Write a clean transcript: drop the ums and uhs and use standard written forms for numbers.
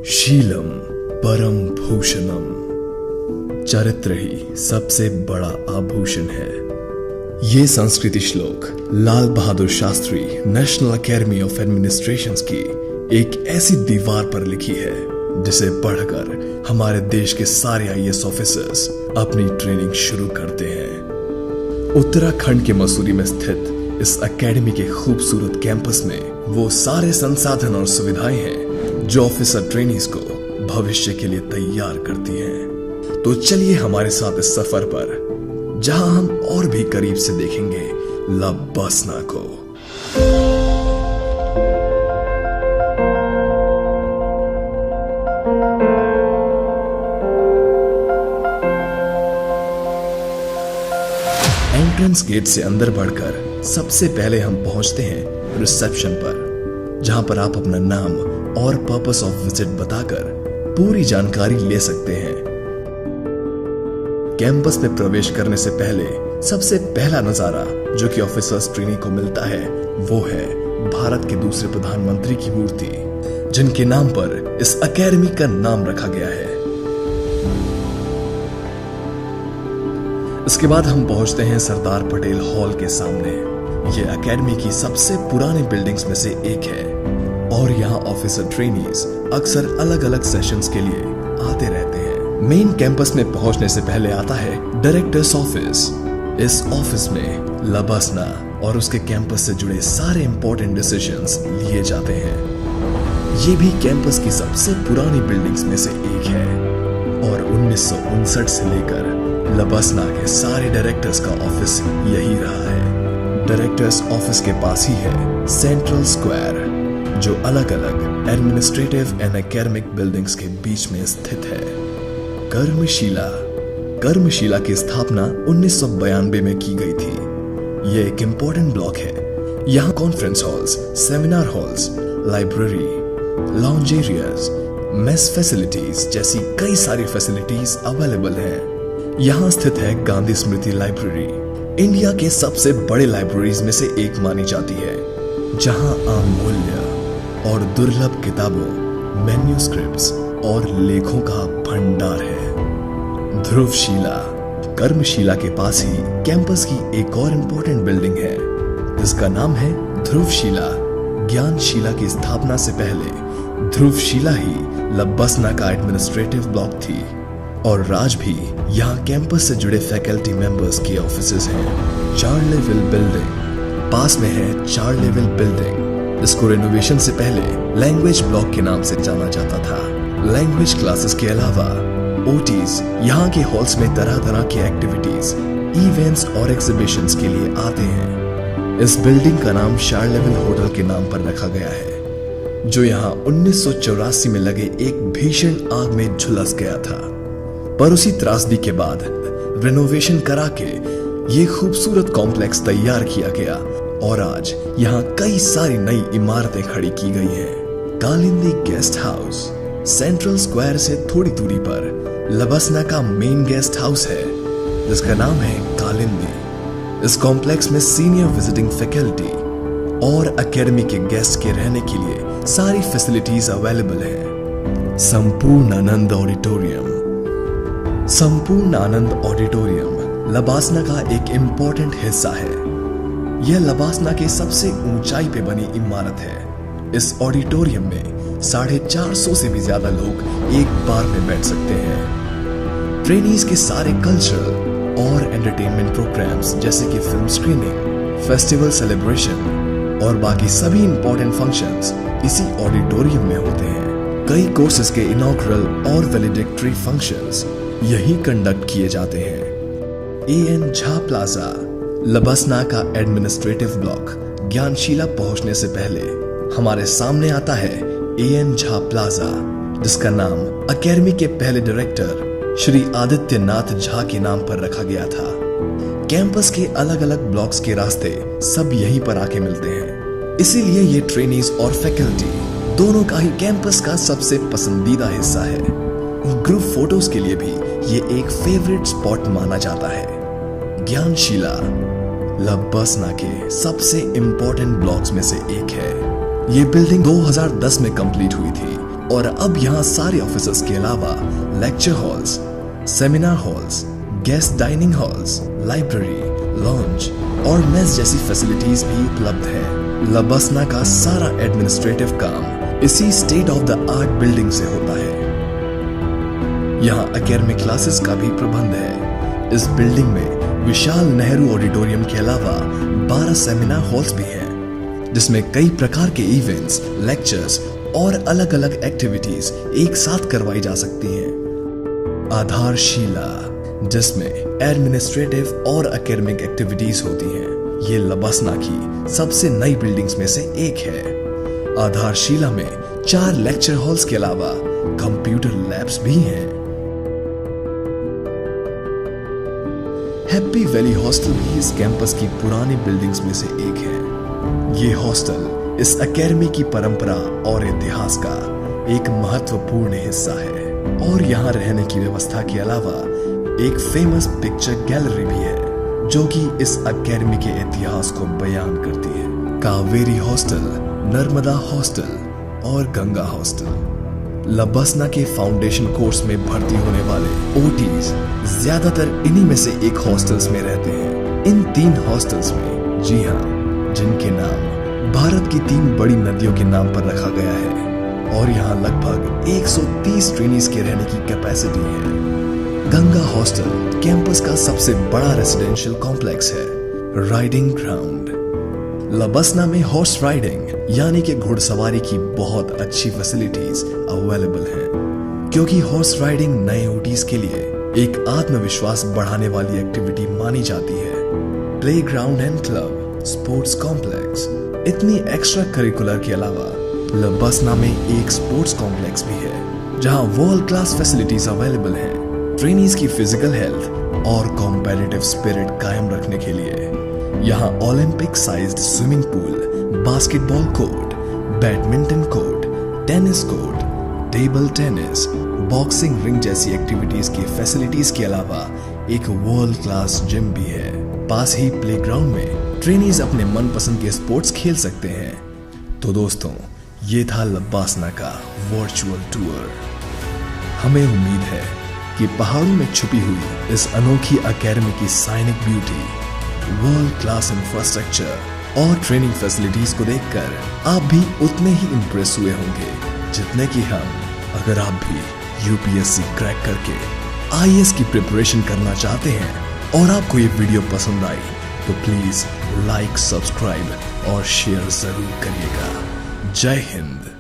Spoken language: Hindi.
शीलम परम भूषणम, चरित्र ही सबसे बड़ा आभूषण है। ये संस्कृति श्लोक Lal Bahadur Shastri national academy of administration की एक ऐसी दीवार पर लिखी है जिसे पढ़कर हमारे देश के सारे आईएएस ऑफिसर्स अपनी ट्रेनिंग शुरू करते हैं। उत्तराखंड के मसूरी में स्थित इस एकेडमी के खूबसूरत कैंपस में वो सारे संसाधन और सुविधाएं हैं जो ऑफिसर ट्रेनीज को भविष्य के लिए तैयार करती हैं। तो चलिए हमारे साथ इस सफर पर, जहां हम और भी करीब से देखेंगे लबसना को। एंट्रेंस गेट से अंदर बढ़कर सबसे पहले हम पहुंचते हैं रिसेप्शन पर, जहां पर आप अपना नाम और पर्पस ऑफ विजिट बताकर पूरी जानकारी ले सकते हैं। कैंपस में प्रवेश करने से पहले सबसे पहला नजारा जो कि ऑफिसर्स ट्रेनी को मिलता है वो है भारत के दूसरे प्रधानमंत्री की मूर्ति, जिनके नाम पर इस एकेडमी का नाम रखा गया है। इसके बाद हम पहुंचते हैं सरदार पटेल हॉल के सामने। यह एकेडमी की सबसे पुरानी बिल्डिंग्स में से एक है और यहाँ ऑफिसर ट्रेनीज अक्सर अलग अलग सेशंस के लिए आते रहते हैं। मेन कैंपस में पहुंचने से पहले आता है डायरेक्टर्स ऑफिस। इस ऑफिस में लबसना और उसके कैंपस से जुड़े सारे इंपॉर्टेंट डिसीजंस लिए जाते हैं। ये भी कैंपस की सबसे पुरानी बिल्डिंग्स में से एक है और 1959 से लेकर लबसना के सारे डायरेक्टर्स का ऑफिस यही रहा है। डायरेक्टर्स ऑफिस के पास ही है सेंट्रल स्क्वायर, जो अलग अलग एडमिनिस्ट्रेटिव एंड एकेडमिक बिल्डिंग्स के बीच में स्थित है। कर्मशिला की स्थापना 1992 में की गई थी। यह एक इंपॉर्टेंट ब्लॉक है। यहाँ conference halls, seminar halls, library, lounge areas, mess facilities जैसी कई सारी फैसिलिटीज अवेलेबल हैं। यहाँ स्थित है गांधी स्मृति लाइब्रेरी, इंडिया के सबसे बड़े लाइब्रेरीज में से एक मानी जाती है, जहाँ अमूल्य और दुर्लभ किताबों, मैन्युस्क्रिप्ट्स और लेखों का भंडार है। ध्रुवशिला, कर्मशिला के पास ही कैंपस की एक और इम्पोर्टेंट बिल्डिंग है जिसका नाम है ध्रुवशिला। ज्ञानशिला की स्थापना से पहले ध्रुवशिला ही लबसना का एडमिनिस्ट्रेटिव ब्लॉक थी और आज भी यहाँ कैंपस से जुड़े फैकल्टी मेंबर्स के ऑफिसेज हैं। 4 लेवल बिल्डिंग पास में है। 4 लेवल बिल्डिंग इसको रेनोवेशन से पहले लैंग्वेज ब्लॉक के नाम से जाना जाता था। लैंग्वेज क्लासेस के अलावा ओटीज यहाँ के हॉल्स में तरह तरह की एक्टिविटीज, इवेंट्स और एग्जीबिशंस के लिए आते हैं। इस बिल्डिंग का नाम 4 लेवल होटल के नाम पर रखा गया है, जो यहाँ 1984 में लगे एक भीषण आग में झुलस गया था। पर उसी त्रासदी के बाद रेनोवेशन करा के ये खूबसूरत कॉम्प्लेक्स तैयार किया गया और आज यहाँ कई सारी नई इमारतें खड़ी की गई हैं। Kalindi guest house central square से थोड़ी दूरी पर लबसना का मेन गेस्ट हाउस है, जिसका नाम है कालिंदी। इस कॉम्प्लेक्स में सीनियर विजिटिंग फैकल्टी और एकेडमी के गेस्ट के रहने के लिए सारी फैसिलिटीज अवेलेबल है। संपूर्णानंद ऑडिटोरियम लबसना का एक इंपॉर्टेंट हिस्सा है। यह लबसना के सबसे ऊंचाई पे बनी इमारत है। इस ऑडिटोरियम में 450 से भी ज्यादा लोग एक बार में बैठ सकते हैं। ट्रेनीज के सारे कल्चरल और एंटरटेनमेंट प्रोग्राम्स जैसे कि फिल्म स्क्रीनिंग, फेस्टिवल सेलिब्रेशन और बाकी सभी इंपॉर्टेंट फंक्शंस इसी ऑडिटोरियम में होते हैं। कई कोर्सेज के इनॉग्रल और वैलिडिक्टरी फंक्शंस यही कंडक्ट किए जाते हैं। एएन झा प्लाजा लबसना का एडमिनिस्ट्रेटिव ब्लॉक। ज्ञानशिला पहुंचने से पहले हमारे सामने आता है एएन झा प्लाजा, जिसका नाम एकेडमी के पहले डायरेक्टर श्री आदित्यनाथ झा के नाम पर रखा गया था। कैंपस के अलग अलग ब्लॉक्स के रास्ते सब यहीं पर आके मिलते हैं, इसीलिए ये ट्रेनीज और फैकल्टी दोनों का ही कैंपस का सबसे पसंदीदा हिस्सा है। ग्रुप फोटोज के लिए भी ये एक फेवरेट स्पॉट माना जाता है। ज्ञानशिला लबसना के सबसे इंपॉर्टेंट ब्लॉक्स में से एक है। ये बिल्डिंग 2010 में कंप्लीट हुई थी और अब यहाँ सारे ऑफिसर्स के अलावा lecture halls, seminar halls, guest dining halls, library, lounge और मेस जैसी फैसिलिटीज भी उपलब्ध है। लबसना का सारा एडमिनिस्ट्रेटिव काम इसी state of the art building से होता है। यहाँ एकेडमिक क्लासेस का भी प्रबंध है। इस बिल्डिंग में विशाल नेहरू ऑडिटोरियम के अलावा 12 सेमिनार हॉल्स भी हैं, जिसमें कई प्रकार के इवेंट्स, लेक्चर्स और अलग अलग एक्टिविटीज एक साथ करवाई जा सकती हैं। आधारशिला, जिसमें एडमिनिस्ट्रेटिव और एकेडमिक एक्टिविटीज होती हैं, ये लबसना की सबसे नई बिल्डिंग्स में से एक है। आधारशिला में 4 लेक्चर हॉल्स के अलावा कंप्यूटर लैब्स भी हैं। हैप्पी वैली हॉस्टल भी इस कैंपस की पुरानी बिल्डिंग्स में से एक है। ये हॉस्टल इस एकेडमी की परंपरा और इतिहास का एक महत्वपूर्ण हिस्सा है और यहाँ रहने की व्यवस्था के अलावा एक फेमस पिक्चर गैलरी भी है, जो कि इस एकेडमी के इतिहास को बयान करती है। कावेरी हॉस्टल, नर्मदा हॉस्टल और गंगा हॉस्टल। लबसना के फाउंडेशन कोर्स में भर्ती होने वाले ओटीज ज्यादातर इन्हीं में से एक हॉस्टल्स में रहते हैं। इन 3 हॉस्टल्स में, जी हाँ, जिनके नाम भारत की 3 बड़ी नदियों के नाम पर रखा गया है और यहाँ लगभग 130 ट्रेनीज के रहने की कैपेसिटी है। गंगा हॉस्टल कैंपस का सबसे बड़ा रेसिडेंशियल कॉम्प्लेक्स है। Riding ground. लबसना में हॉर्स राइडिंग यानी कि घुड़सवारी की बहुत अच्छी फैसिलिटीज अवेलेबल हैं, क्योंकि हॉर्स राइडिंग नए ओटीज के लिए एक आत्मविश्वास बढ़ाने वाली एक्टिविटी मानी जाती है। Playground and club, sports complex. इतनी एक्स्ट्रा करिकुलर के अलावा लबसना में एक स्पोर्ट्स कॉम्प्लेक्स भी है, जहां वर्ल्ड क्लास फैसिलिटीज अवेलेबल हैं। ट्रेनीज की फिजिकल हेल्थ और कॉम्पिटिटिव स्पिरिट कायम रखने के लिए यहाँ Olympic sized swimming pool, basketball court, badminton court, tennis court, table tennis, boxing ring जैसी एक्टिविटीज की फैसिलिटीज के अलावा एक वर्ल्ड क्लास जिम भी है। पास ही प्लेग्राउंड में ट्रेनीज अपने मनपसंद के स्पोर्ट्स खेल सकते हैं। तो दोस्तों, ये था लबसना का वर्चुअल टूर। हमें उम्मीद है कि पहाड़ों में छुपी हुई इस अनोखी एकेडमी की साइनिक ब्यूटी, वर्ल्ड क्लास इंफ्रास्ट्रक्चर और ट्रेनिंग फैसिलिटीज को देखकर आप भी उतने ही इंप्रेस हुए होंगे जितने कि हम। अगर आप भी यूपीएससी क्रैक करके आईएएस की प्रिपरेशन करना चाहते हैं और आपको ये वीडियो पसंद आई तो प्लीज लाइक, सब्सक्राइब और शेयर जरूर करिएगा। जय हिंद।